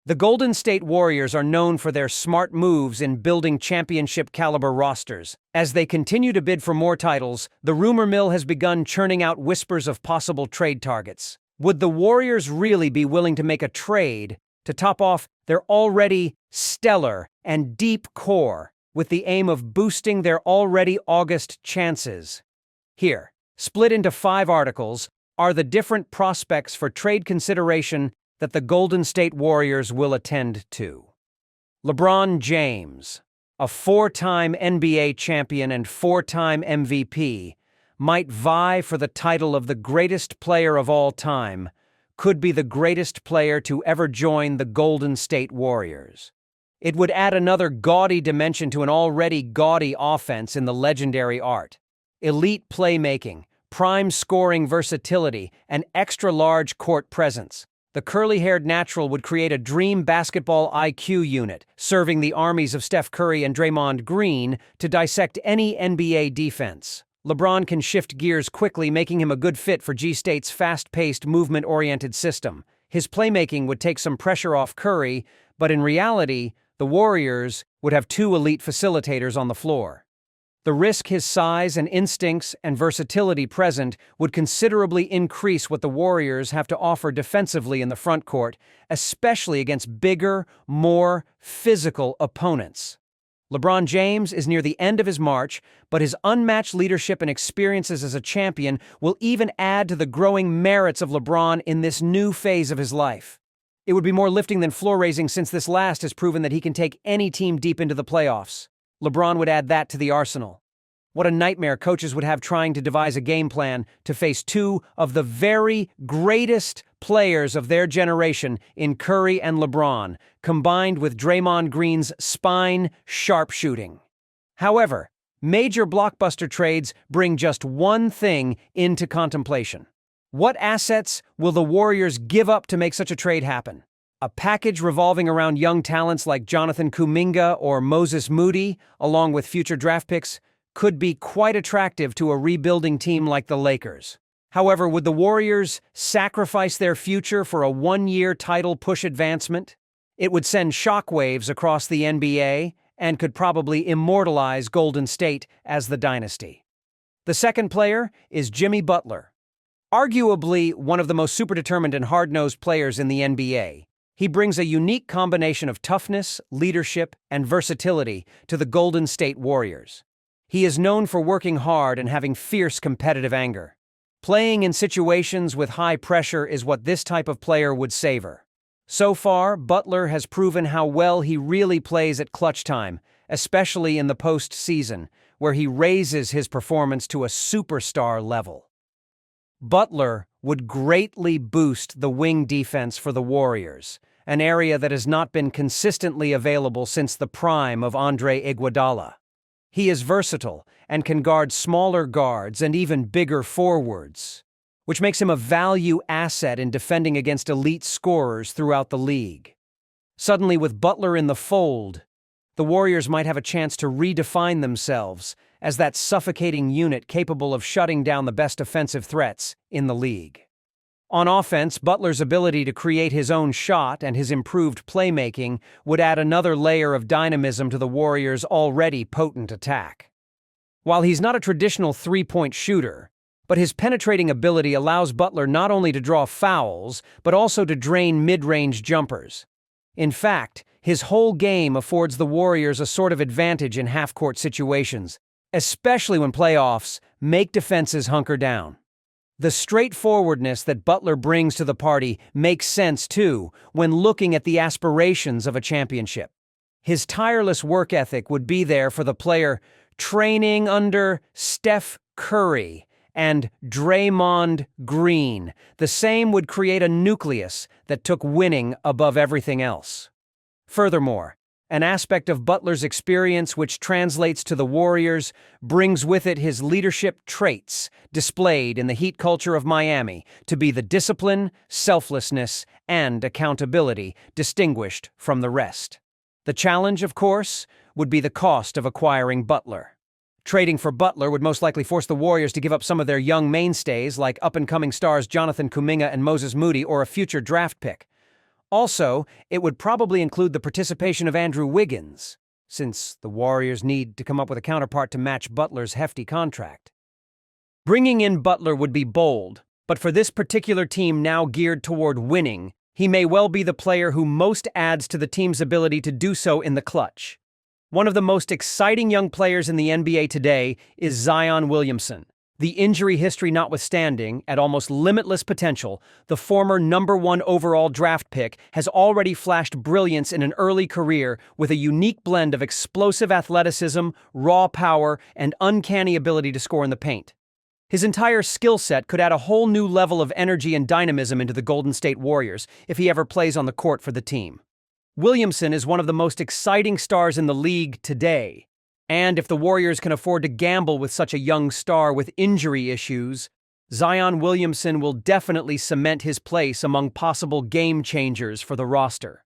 The Golden State Warriors are known for their smart moves in building championship-caliber rosters. As they continue to bid for more titles, the rumor mill has begun churning out whispers of possible trade targets. Would the Warriors really be willing to make a trade to top off their already stellar and deep core with the aim of boosting their already august chances? Here, split into 5 articles, are the different prospects for trade consideration that the Golden State Warriors will attend to. LeBron James, a 4-time NBA champion and 4-time MVP, might vie for the title of the greatest player of all time, could be the greatest player to ever join the Golden State Warriors. It would add another gaudy dimension to an already gaudy offense in the legendary art. Elite playmaking, prime scoring versatility, and extra-large court presence. The curly-haired natural would create a dream basketball IQ unit, serving the armies of Steph Curry and Draymond Green to dissect any NBA defense. LeBron can shift gears quickly, making him a good fit for G-State's fast-paced, movement-oriented system. His playmaking would take some pressure off Curry, but in reality, the Warriors would have 2 elite facilitators on the floor. The risk his size and instincts and versatility present would considerably increase what the Warriors have to offer defensively in the front court, especially against bigger, more physical opponents. LeBron James is near the end of his march, but his unmatched leadership and experiences as a champion will even add to the growing merits of LeBron in this new phase of his life. It would be more lifting than floor-raising, since this last has proven that he can take any team deep into the playoffs. LeBron would add that to the arsenal. What a nightmare coaches would have trying to devise a game plan to face 2 of the very greatest players of their generation in Curry and LeBron, combined with Draymond Green's spine sharpshooting. However, major blockbuster trades bring just one thing into contemplation. What assets will the Warriors give up to make such a trade happen? A package revolving around young talents like Jonathan Kuminga or Moses Moody, along with future draft picks, could be quite attractive to a rebuilding team like the Lakers. However, would the Warriors sacrifice their future for a 1-year title push advancement? It would send shockwaves across the NBA and could probably immortalize Golden State as the dynasty. The second player is Jimmy Butler. Arguably one of the most super-determined and hard-nosed players in the NBA, he brings a unique combination of toughness, leadership, and versatility to the Golden State Warriors. He is known for working hard and having fierce competitive anger. Playing in situations with high pressure is what this type of player would savor. So far, Butler has proven how well he really plays at clutch time, especially in the postseason, where he raises his performance to a superstar level. Butler would greatly boost the wing defense for the Warriors, an area that has not been consistently available since the prime of Andre Iguodala. He is versatile and can guard smaller guards and even bigger forwards, which makes him a value asset in defending against elite scorers throughout the league. Suddenly, with Butler in the fold, the Warriors might have a chance to redefine themselves as that suffocating unit capable of shutting down the best offensive threats in the league. On offense, Butler's ability to create his own shot and his improved playmaking would add another layer of dynamism to the Warriors' already potent attack. While he's not a traditional three-point shooter, but his penetrating ability allows Butler not only to draw fouls, but also to drain mid-range jumpers. In fact, his whole game affords the Warriors a sort of advantage in half-court situations, especially when playoffs make defenses hunker down. The straightforwardness that Butler brings to the party makes sense, too, when looking at the aspirations of a championship. His tireless work ethic would be there for the player training under Steph Curry and Draymond Green. The same would create a nucleus that took winning above everything else. Furthermore, an aspect of Butler's experience which translates to the Warriors brings with it his leadership traits displayed in the heat culture of Miami to be the discipline, selflessness, and accountability distinguished from the rest. The challenge, of course, would be the cost of acquiring Butler. Trading for Butler would most likely force the Warriors to give up some of their young mainstays like up-and-coming stars Jonathan Kuminga and Moses Moody or a future draft pick. Also, it would probably include the participation of Andrew Wiggins, since the Warriors need to come up with a counterpart to match Butler's hefty contract. Bringing in Butler would be bold, but for this particular team now geared toward winning, he may well be the player who most adds to the team's ability to do so in the clutch. One of the most exciting young players in the NBA today is Zion Williamson. The injury history notwithstanding, at almost limitless potential, the former #1 overall draft pick has already flashed brilliance in an early career with a unique blend of explosive athleticism, raw power, and uncanny ability to score in the paint. His entire skill set could add a whole new level of energy and dynamism into the Golden State Warriors if he ever plays on the court for the team. Williamson is one of the most exciting stars in the league today. And if the Warriors can afford to gamble with such a young star with injury issues, Zion Williamson will definitely cement his place among possible game changers for the roster.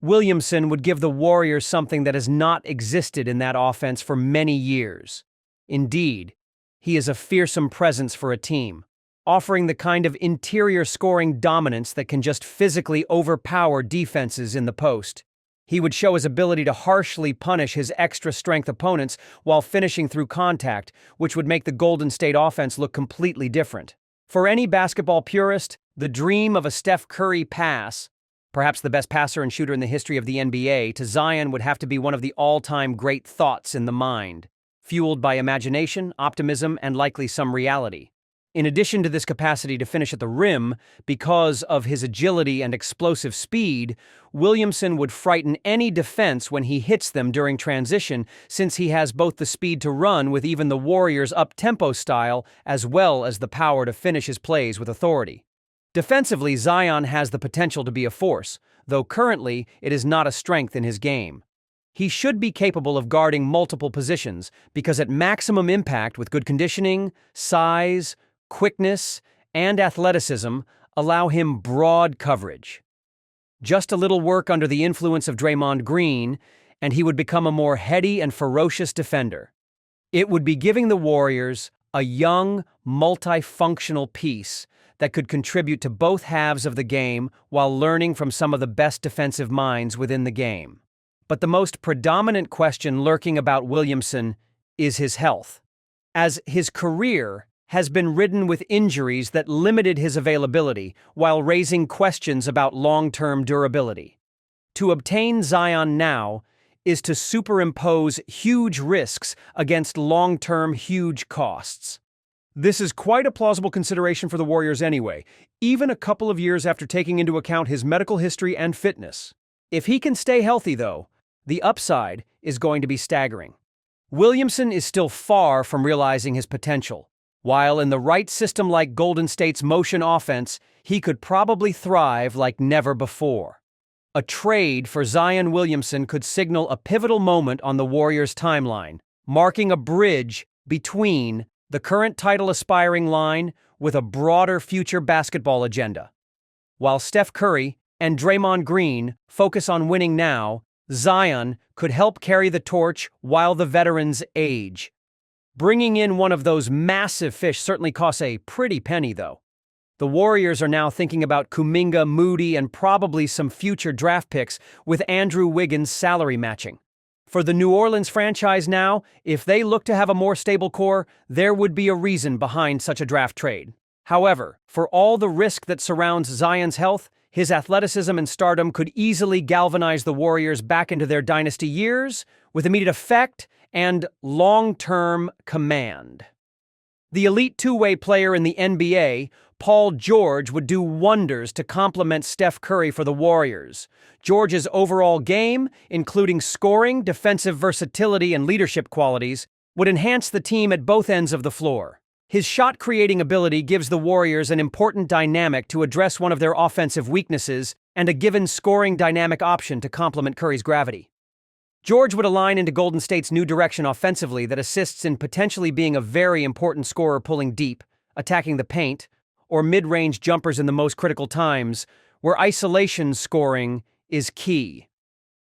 Williamson would give the Warriors something that has not existed in that offense for many years. Indeed, he is a fearsome presence for a team, offering the kind of interior scoring dominance that can just physically overpower defenses in the post. He would show his ability to harshly punish his extra-strength opponents while finishing through contact, which would make the Golden State offense look completely different. For any basketball purist, the dream of a Steph Curry pass, perhaps the best passer and shooter in the history of the NBA, to Zion would have to be one of the all-time great thoughts in the mind, fueled by imagination, optimism, and likely some reality. In addition to this capacity to finish at the rim, because of his agility and explosive speed, Williamson would frighten any defense when he hits them during transition, since he has both the speed to run with even the Warriors' up-tempo style as well as the power to finish his plays with authority. Defensively, Zion has the potential to be a force, though currently it is not a strength in his game. He should be capable of guarding multiple positions because at maximum impact with good conditioning, size, quickness, and athleticism allow him broad coverage. Just a little work under the influence of Draymond Green, and he would become a more heady and ferocious defender. It would be giving the Warriors a young, multifunctional piece that could contribute to both halves of the game while learning from some of the best defensive minds within the game. But the most predominant question lurking about Williamson is his health, as his career has been ridden with injuries that limited his availability while raising questions about long-term durability. To obtain Zion now is to superimpose huge risks against long-term huge costs. This is quite a plausible consideration for the Warriors anyway, even a couple of years after taking into account his medical history and fitness. If he can stay healthy, though, the upside is going to be staggering. Williamson is still far from realizing his potential. While in the right system like Golden State's motion offense, he could probably thrive like never before. A trade for Zion Williamson could signal a pivotal moment on the Warriors' timeline, marking a bridge between the current title-aspiring line with a broader future basketball agenda. While Steph Curry and Draymond Green focus on winning now, Zion could help carry the torch while the veterans age. Bringing in one of those massive fish certainly costs a pretty penny, though. The Warriors are now thinking about Kuminga, Moody, and probably some future draft picks with Andrew Wiggins' salary matching. For the New Orleans franchise now, if they look to have a more stable core, there would be a reason behind such a draft trade. However, for all the risk that surrounds Zion's health, his athleticism and stardom could easily galvanize the Warriors back into their dynasty years with immediate effect and long-term command. The elite two-way player in the NBA, Paul George, would do wonders to complement Steph Curry for the Warriors. George's overall game, including scoring, defensive versatility, and leadership qualities, would enhance the team at both ends of the floor. His shot-creating ability gives the Warriors an important dynamic to address one of their offensive weaknesses and a given scoring dynamic option to complement Curry's gravity. George would align into Golden State's new direction offensively that assists in potentially being a very important scorer pulling deep, attacking the paint, or mid-range jumpers in the most critical times, where isolation scoring is key.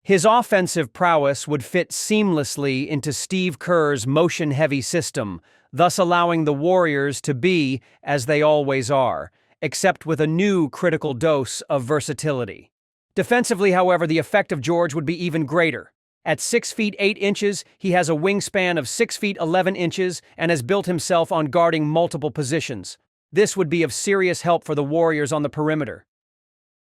His offensive prowess would fit seamlessly into Steve Kerr's motion-heavy system, thus allowing the Warriors to be as they always are, except with a new critical dose of versatility. Defensively, however, the effect of George would be even greater. At 6 feet 8 inches, he has a wingspan of 6 feet 11 inches and has built himself on guarding multiple positions. This would be of serious help for the Warriors on the perimeter.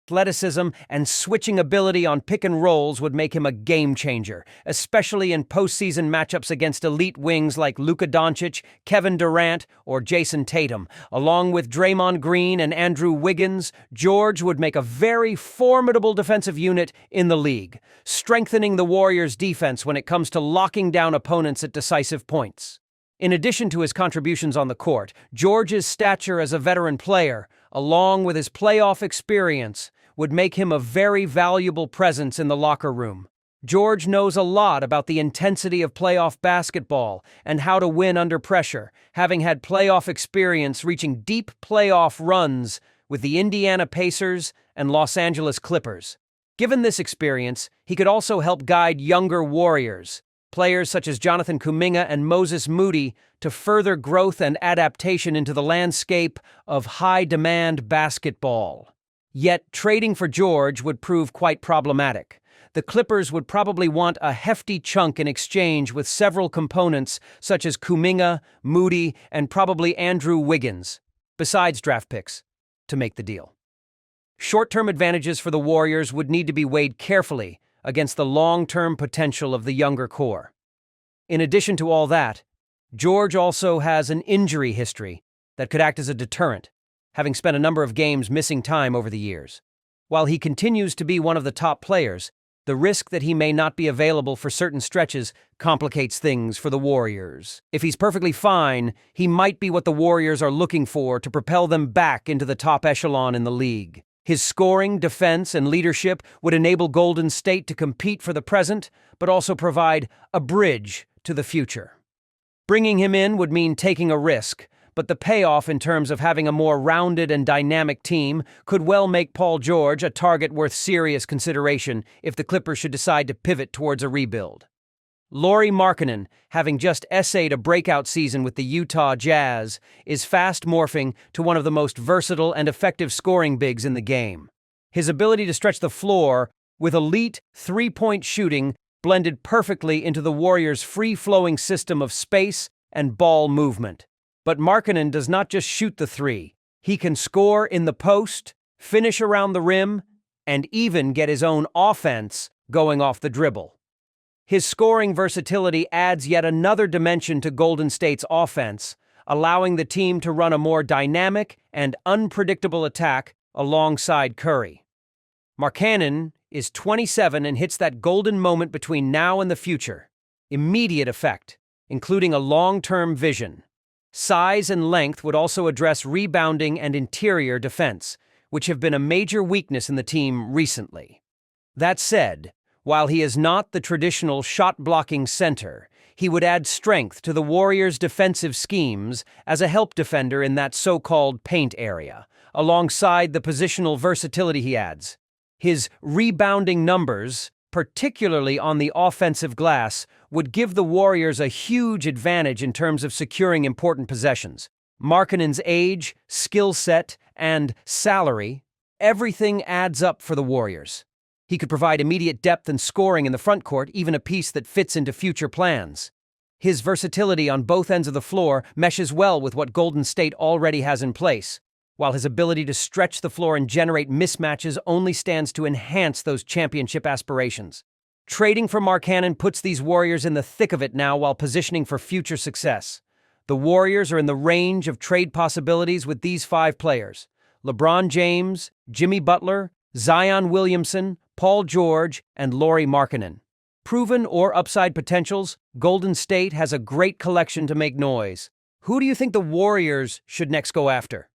Athleticism and switching ability on pick and rolls would make him a game changer, especially in postseason matchups against elite wings like Luka Doncic, Kevin Durant, or Jason Tatum. Along with Draymond Green and Andrew Wiggins, George would make a very formidable defensive unit in the league, strengthening the Warriors' defense when it comes to locking down opponents at decisive points. In addition to his contributions on the court, George's stature as a veteran player, along with his playoff experience, would make him a very valuable presence in the locker room. George knows a lot about the intensity of playoff basketball and how to win under pressure, having had playoff experience reaching deep playoff runs with the Indiana Pacers and Los Angeles Clippers. Given this experience, he could also help guide younger Warriors, players such as Jonathan Kuminga and Moses Moody, to further growth and adaptation into the landscape of high-demand basketball. Yet, trading for George would prove quite problematic. The Clippers would probably want a hefty chunk in exchange with several components such as Kuminga, Moody, and probably Andrew Wiggins, besides draft picks, to make the deal. Short-term advantages for the Warriors would need to be weighed carefully against the long-term potential of the younger core. In addition to all that, George also has an injury history that could act as a deterrent, having spent a number of games missing time over the years. While he continues to be one of the top players, the risk that he may not be available for certain stretches complicates things for the Warriors. If he's perfectly fine, he might be what the Warriors are looking for to propel them back into the top echelon in the league. His scoring, defense, and leadership would enable Golden State to compete for the present, but also provide a bridge to the future. Bringing him in would mean taking a risk, but the payoff in terms of having a more rounded and dynamic team could well make Paul George a target worth serious consideration if the Clippers should decide to pivot towards a rebuild. Lauri Markkanen, having just essayed a breakout season with the Utah Jazz, is fast morphing to one of the most versatile and effective scoring bigs in the game. His ability to stretch the floor with elite three-point shooting blended perfectly into the Warriors' free-flowing system of space and ball movement. But Markkanen does not just shoot the three. He can score in the post, finish around the rim, and even get his own offense going off the dribble. His scoring versatility adds yet another dimension to Golden State's offense, allowing the team to run a more dynamic and unpredictable attack alongside Curry. Markkanen is 27 and hits that golden moment between now and the future. Immediate effect, including a long-term vision. Size and length would also address rebounding and interior defense, which have been a major weakness in the team recently. That said, while he is not the traditional shot-blocking center, he would add strength to the Warriors' defensive schemes as a help defender in that so-called paint area, alongside the positional versatility he adds. His rebounding numbers, particularly on the offensive glass, would give the Warriors a huge advantage in terms of securing important possessions. Markkanen's age, skill set, and salary, everything adds up for the Warriors. He could provide immediate depth and scoring in the front court, even a piece that fits into future plans. His versatility on both ends of the floor meshes well with what Golden State already has in place, while his ability to stretch the floor and generate mismatches only stands to enhance those championship aspirations. Trading for Markkanen puts these Warriors in the thick of it now while positioning for future success. The Warriors are in the range of trade possibilities with these 5 players: LeBron James, Jimmy Butler, Zion Williamson, Paul George, and Lauri Markkanen. Proven or upside potentials, Golden State has a great collection to make noise. Who do you think the Warriors should next go after?